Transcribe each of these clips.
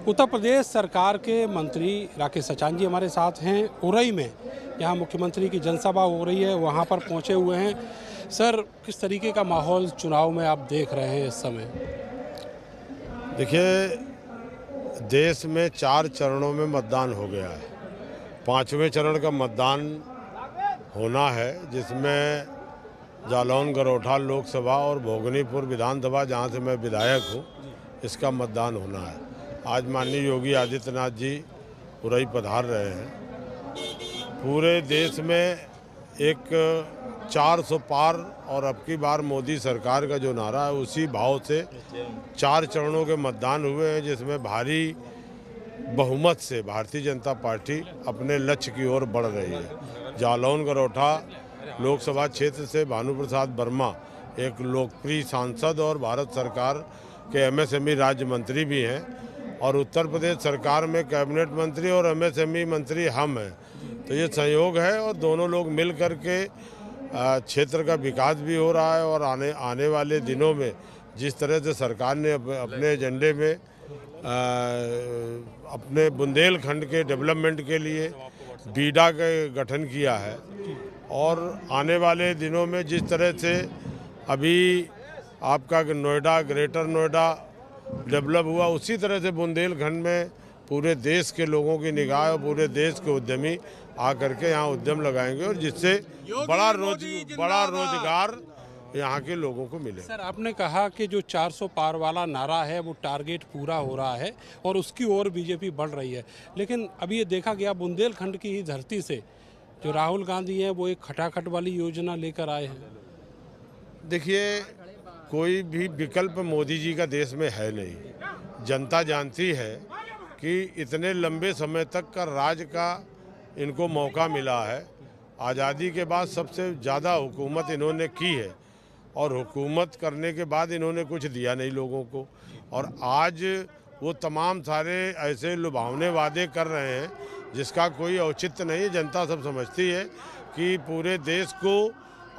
उत्तर प्रदेश सरकार के मंत्री राकेश सचान जी हमारे साथ हैं। उरई में जहां मुख्यमंत्री की जनसभा हो रही है वहां पर पहुंचे हुए हैं। सर, किस तरीके का माहौल चुनाव में आप देख रहे हैं इस समय? देखिए, देश में 4 चरणों में मतदान हो गया है। 5वें चरण का मतदान होना है, जिसमें जालौन गरोठा लोकसभा और भोगनीपुर विधानसभा, जहां से मैं विधायक हूं, इसका मतदान होना है। आज माननीय योगी आदित्यनाथ जी उरई पधार रहे हैं। पूरे देश में एक 400 पार और अब की बार मोदी सरकार का जो नारा है, उसी भाव से 4 चरणों के मतदान हुए हैं, जिसमें भारी बहुमत से भारतीय जनता पार्टी अपने लक्ष्य की ओर बढ़ रही है। जालौन गरोठा लोकसभा क्षेत्र से भानु प्रसाद वर्मा एक लोकप्रिय सांसद और भारत सरकार के एमएसएमई राज्य मंत्री भी हैं, और उत्तर प्रदेश सरकार में कैबिनेट मंत्री और एमएसएमई मंत्री हम हैं। तो ये संयोग है, और दोनों लोग मिल कर के क्षेत्र का विकास भी हो रहा है। और आने वाले दिनों में जिस तरह से सरकार ने अपने एजेंडे में अपने बुंदेलखंड के डेवलपमेंट के लिए बीडा का गठन किया है, और आने वाले दिनों में जिस तरह से अभी आपका नोएडा, ग्रेटर नोएडा डेवलप हुआ, उसी तरह से बुंदेलखंड में पूरे देश के लोगों की निगाह और पूरे देश के उद्यमी आकर के यहाँ उद्यम लगाएंगे, और जिससे बड़ा रोजगार यहाँ के लोगों को मिले। सर, आपने कहा कि जो 400 पार वाला नारा है वो टारगेट पूरा हो रहा है और उसकी ओर बीजेपी बढ़ रही है, लेकिन अभी ये देखा गया बुंदेलखंड की ही धरती से जो राहुल गांधी हैं वो एक खटाखट वाली योजना लेकर आए हैं। देखिए, कोई भी विकल्प मोदी जी का देश में है नहीं। जनता जानती है कि इतने लंबे समय तक का राज का इनको मौका मिला है। आज़ादी के बाद सबसे ज़्यादा हुकूमत इन्होंने की है, और हुकूमत करने के बाद इन्होंने कुछ दिया नहीं लोगों को। और आज वो तमाम सारे ऐसे लुभावने वादे कर रहे हैं जिसका कोई औचित्य नहीं है। जनता सब समझती है कि पूरे देश को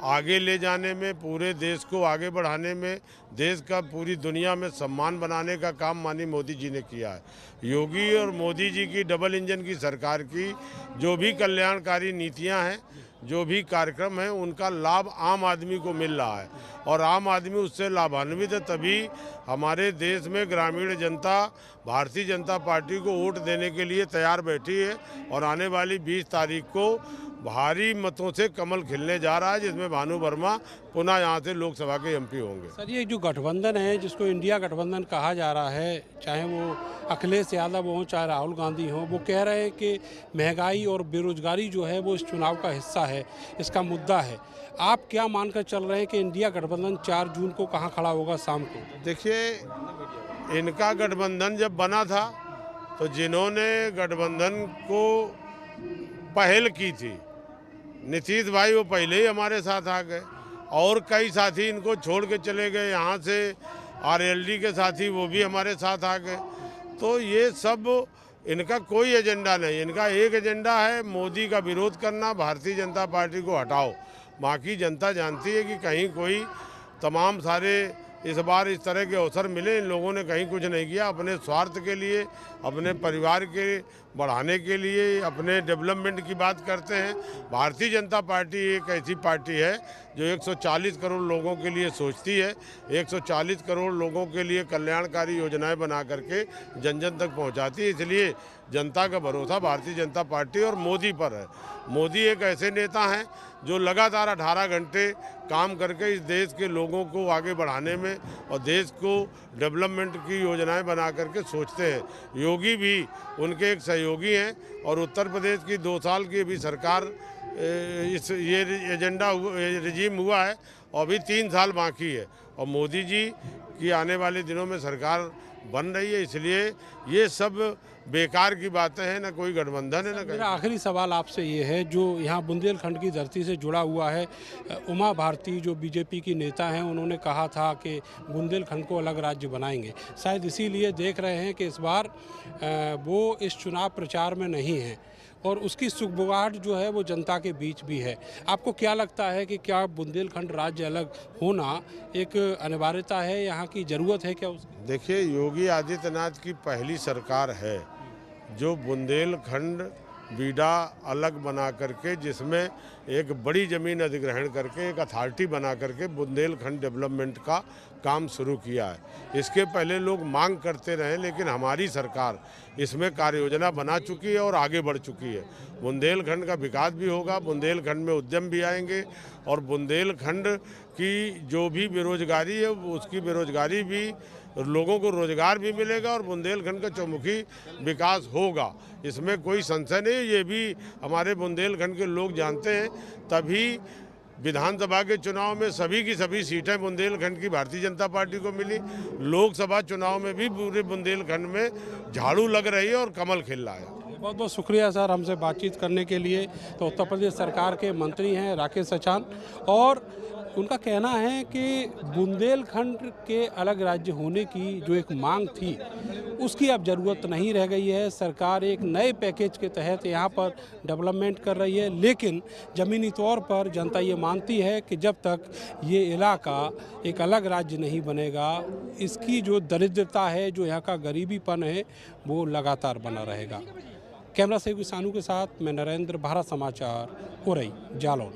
आगे ले जाने में, पूरे देश को आगे बढ़ाने में, देश का पूरी दुनिया में सम्मान बनाने का काम माननीय मोदी जी ने किया है। योगी और मोदी जी की डबल इंजन की सरकार की जो भी कल्याणकारी नीतियां हैं, जो भी कार्यक्रम हैं, उनका लाभ आम आदमी को मिल रहा है, और आम आदमी उससे लाभान्वित है। तभी हमारे देश में ग्रामीण जनता भारतीय जनता पार्टी को वोट देने के लिए तैयार बैठी है, और आने वाली 20 तारीख को भारी मतों से कमल खिलने जा रहा है, जिसमें भानु वर्मा पुनः यहाँ से लोकसभा के एमपी होंगे। सर, ये जो गठबंधन है जिसको इंडिया गठबंधन कहा जा रहा है, चाहे वो अखिलेश यादव हो चाहे राहुल गांधी हो, वो कह रहे हैं कि महंगाई और बेरोजगारी जो है वो इस चुनाव का हिस्सा है, इसका मुद्दा है। आप क्या मानकर चल रहे हैं कि इंडिया गठबंधन 4 जून को कहाँ खड़ा होगा शाम को? देखिए, इनका गठबंधन जब बना था तो जिन्होंने गठबंधन को पहल की थी, नीतीश भाई, वो पहले ही हमारे साथ आ गए, और कई साथी इनको छोड़ के चले गए। यहाँ से आरएलडी के साथी वो भी हमारे साथ आ गए। तो ये सब इनका कोई एजेंडा नहीं, इनका एक एजेंडा है मोदी का विरोध करना, भारतीय जनता पार्टी को हटाओ। बाकी जनता जानती है कि कहीं कोई तमाम सारे इस बार इस तरह के अवसर मिले, इन लोगों ने कहीं कुछ नहीं किया। अपने स्वार्थ के लिए, अपने परिवार के बढ़ाने के लिए, अपने डेवलपमेंट की बात करते हैं। भारतीय जनता पार्टी एक ऐसी पार्टी है जो 140 करोड़ लोगों के लिए सोचती है, 140 करोड़ लोगों के लिए कल्याणकारी योजनाएं बना करके जन जन तक पहुंचाती है। इसलिए जनता का भरोसा भारतीय जनता पार्टी और मोदी पर है। मोदी एक ऐसे नेता हैं जो लगातार 18 घंटे काम करके इस देश के लोगों को आगे बढ़ाने में और देश को डेवलपमेंट की योजनाएं बना करके सोचते हैं। योगी भी उनके एक सहयोगी हैं, और उत्तर प्रदेश की 2 साल की अभी सरकार ये एजेंडा रिजीम हुआ है, और अभी 3 साल बाकी है, और मोदी जी की आने वाले दिनों में सरकार बन रही है। इसलिए ये सब बेकार की बातें हैं, ना कोई गठबंधन है ना। मेरा आखिरी सवाल आपसे ये है, जो यहाँ बुंदेलखंड की धरती से जुड़ा हुआ है, उमा भारती जो बीजेपी की नेता हैं, उन्होंने कहा था कि बुंदेलखंड को अलग राज्य बनाएंगे। शायद इसीलिए देख रहे हैं कि इस बार वो इस चुनाव प्रचार में नहीं हैं। और उसकी सुगबुगाहट जो है वो जनता के बीच भी है। आपको क्या लगता है कि क्या बुंदेलखंड राज्य अलग होना एक अनिवार्यता है, यहाँ की ज़रूरत है क्या उसकी? देखिए, योगी आदित्यनाथ की पहली सरकार है जो बुंदेलखंड बीडा अलग बना करके, जिसमें एक बड़ी ज़मीन अधिग्रहण करके एक अथॉरिटी बना करके बुंदेलखंड डेवलपमेंट का काम शुरू किया है। इसके पहले लोग मांग करते रहे, लेकिन हमारी सरकार इसमें कार्य योजना बना चुकी है और आगे बढ़ चुकी है। बुंदेलखंड का विकास भी होगा, बुंदेलखंड में उद्यम भी आएंगे और बुंदेलखंड की जो भी बेरोजगारी है उसकी बेरोजगारी भी, लोगों को रोजगार भी मिलेगा और बुंदेलखंड का चौमुखी विकास होगा, इसमें कोई संशय नहीं। ये भी हमारे बुंदेलखंड के लोग जानते हैं, तभी विधानसभा के चुनाव में सभी की सभी सीटें बुंदेलखंड की भारतीय जनता पार्टी को मिली। लोकसभा चुनाव में भी पूरे बुंदेलखंड में झाड़ू लग रही है और कमल खिल रहा है। बहुत बहुत शुक्रिया सर हमसे बातचीत करने के लिए। तो उत्तर प्रदेश सरकार के मंत्री हैं राकेश सचान, और उनका कहना है कि बुंदेलखंड के अलग राज्य होने की जो एक मांग थी उसकी अब ज़रूरत नहीं रह गई है। सरकार एक नए पैकेज के तहत यहाँ पर डेवलपमेंट कर रही है, लेकिन ज़मीनी तौर पर जनता ये मानती है कि जब तक ये इलाका एक अलग राज्य नहीं बनेगा, इसकी जो दरिद्रता है, जो यहाँ का गरीबीपन है, वो लगातार बना रहेगा। कैमरा से सानू के साथ मैं नरेंद्र, भारत समाचार, उरई, जालौन।